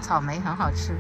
草莓很好吃。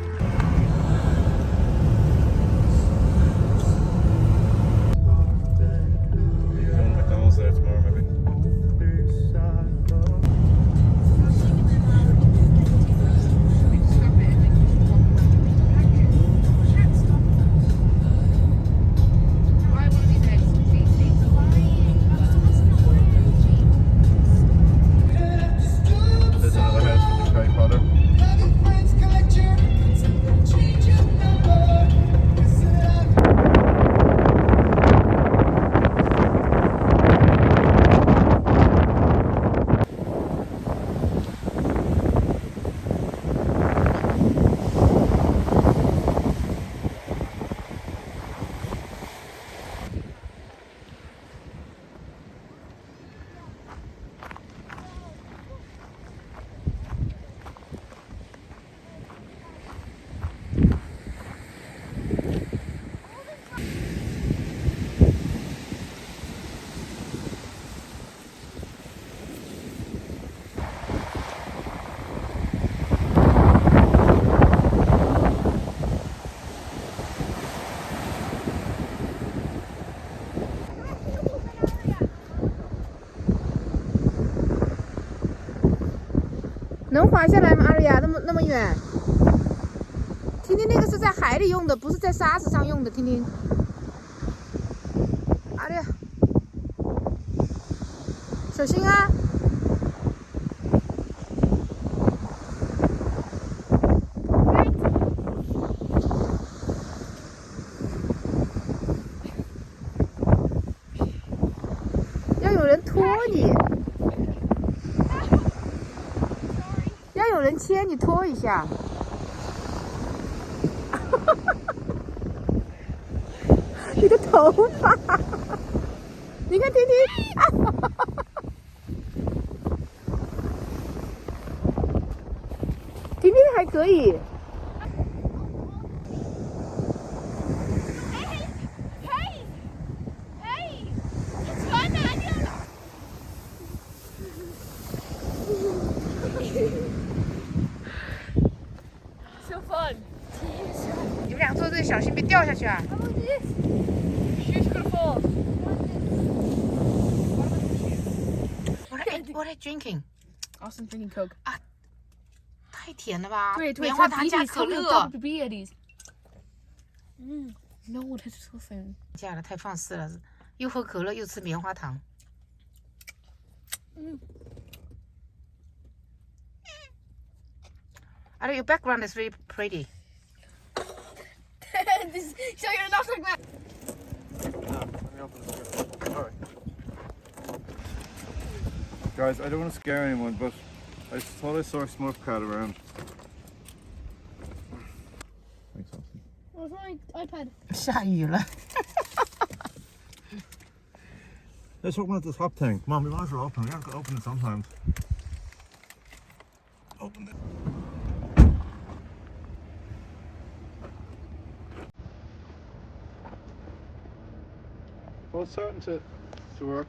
能滑下来吗，阿瑞亚？那么远。听听，那个是在海里用的，不是在沙子上用的。听听，阿瑞亚，小心啊！要有人拖你。有人牵你拖一下，你的头发，你看婷婷，婷婷还可以。你们俩坐这里小心别掉下去啊 ！What are you drinking? Austin drinking Coke. 啊，太甜了吧！对，棉花糖加可乐。No one has chosen. 加了太放肆了，又喝可乐又吃棉花糖。Are your background is really pretty. So you're not like that. Let me open this. Alright. Guys, I don't want to scare anyone, but I thought I saw a smurf cat around. Thanks, Austin. Where's my iPad? 下雨了。Let's open up the top thing. Come on, we might as well open it. We have to open it sometimes. Open it. Well, it's starting to work.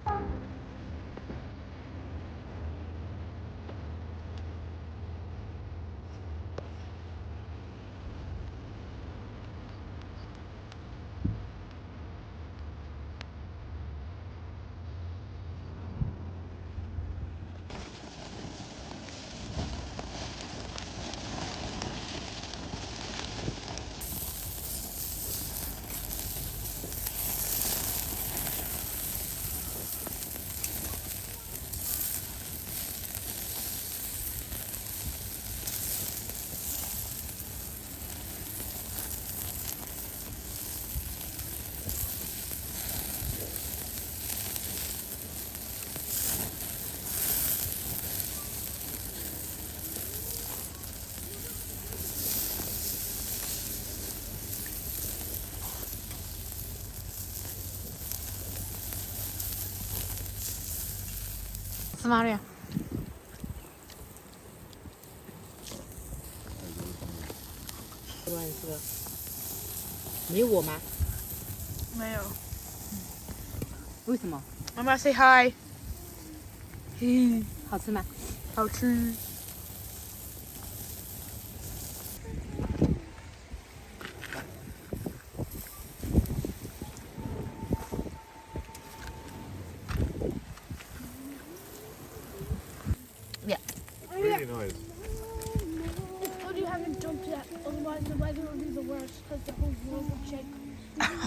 是吗，瑞亚？是吧？是的。没有我吗？没有。为什么？妈妈 say hi。好吃吗？好吃。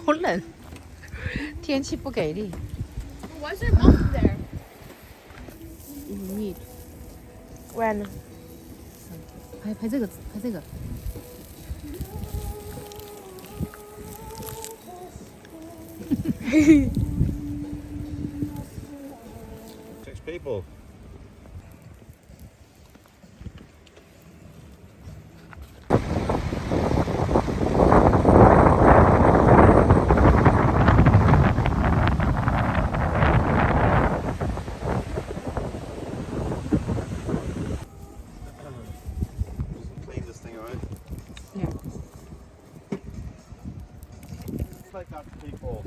好冷，天气不给力。 Why is there mountain there? Need When? 拍这个，拍这个。 6 people. Clean this thing out. Yeah. It's like that people.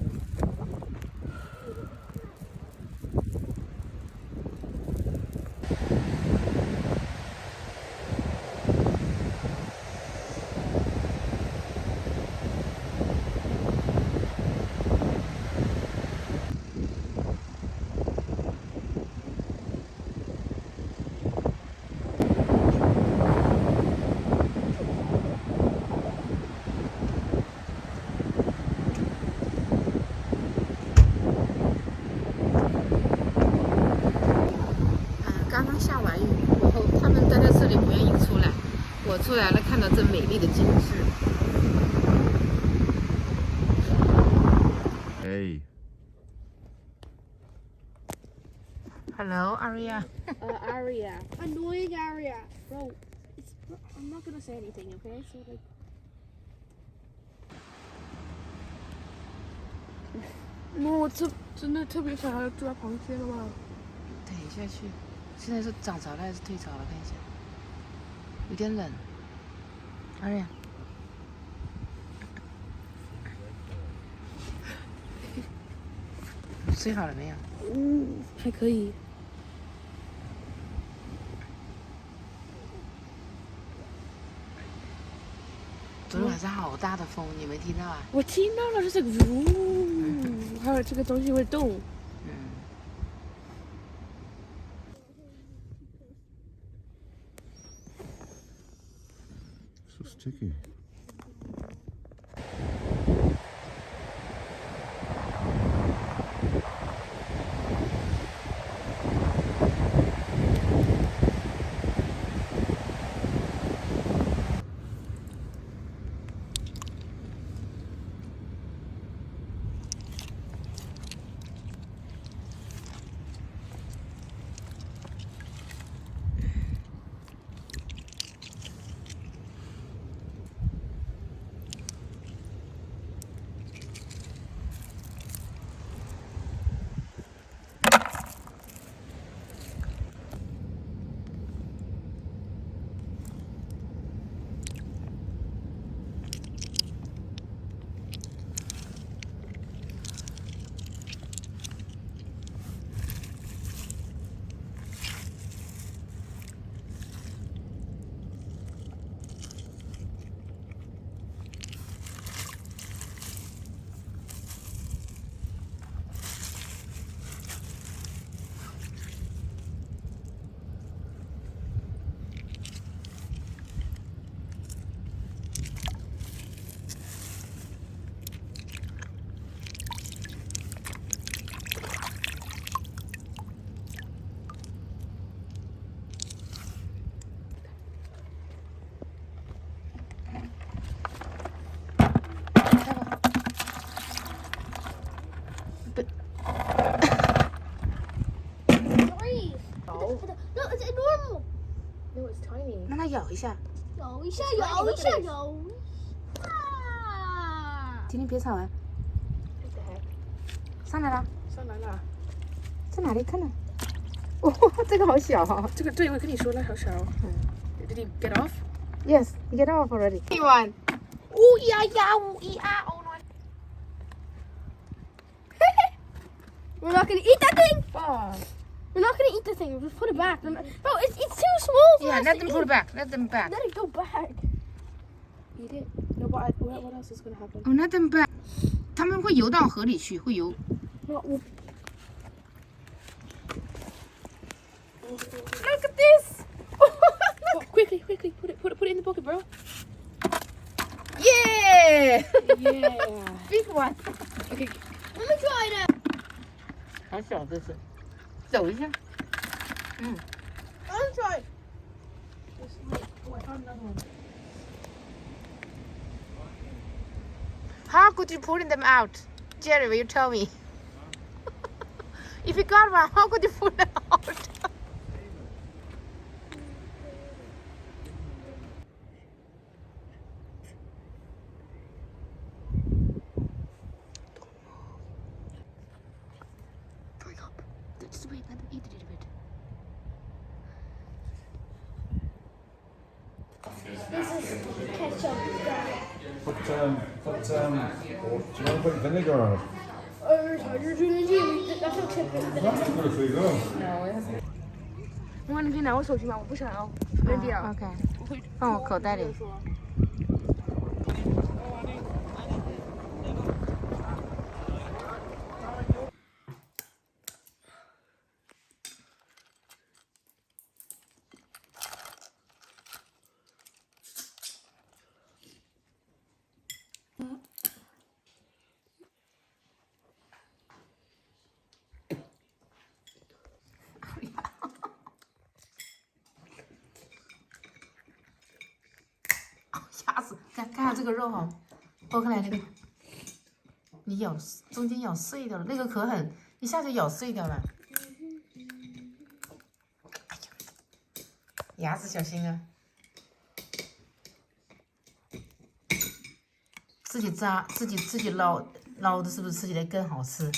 出来了，看到这美丽的景致。Hey. Hello, Aria. Aria. Annoying Aria. Bro, I'm not gonna say anything, okay? So, like... 我真的特别想要住在螃蟹了吗？等一下去，现在是涨潮了还是退潮了？看一下，有点冷。Aria， 睡好了没有？还可以。昨天晚上好大的风，你没听到啊？我听到了，就是呜，还有这个东西会动。So sticky. No, it's normal. No, it's tiny. 让它咬一下。摇一下。今天别吵啊！上来了。上来了。在哪里看呢？哦，这个好小啊！这个对，我跟你说了，小小。Did he get off? Yes, you get off already. One. Ooh yeah, ooh yeah. Oh no. We're not gonna eat that thing. We're not gonna eat the thing. Just put it back. Bro, it's too small for Yeah, us let to them eat. put it back. Let them back. Let it go back. Eat it. No, but what else is gonna happen? Oh, let them back. 他们会游到河里去，会游。 No, Look at this! Quickly, put it in the bucket, bro. 耶 Yeah. ！Big one， Okay. Let me try it. 好小这是，走一下。 I'll try. Oh, I found another one. How could you pulling them out? Jerry, will you tell me? If you got one, how could you pull them out? Bring up. Just wait, let them eat a little bit. Ketchup. Put do you want to put vinegar on it? You're doing it. That's not typical. That's good for you, though. 我你可以拿我手机吗？我不想要，没必要。 OK，我会放我口袋里。吓死！看下这个肉哈，剥开来那个，你咬中间咬碎掉了，那个壳很，一下就咬碎掉了。哎呀，牙齿小心啊！自己扎，自己捞的，是不是吃起来更好吃？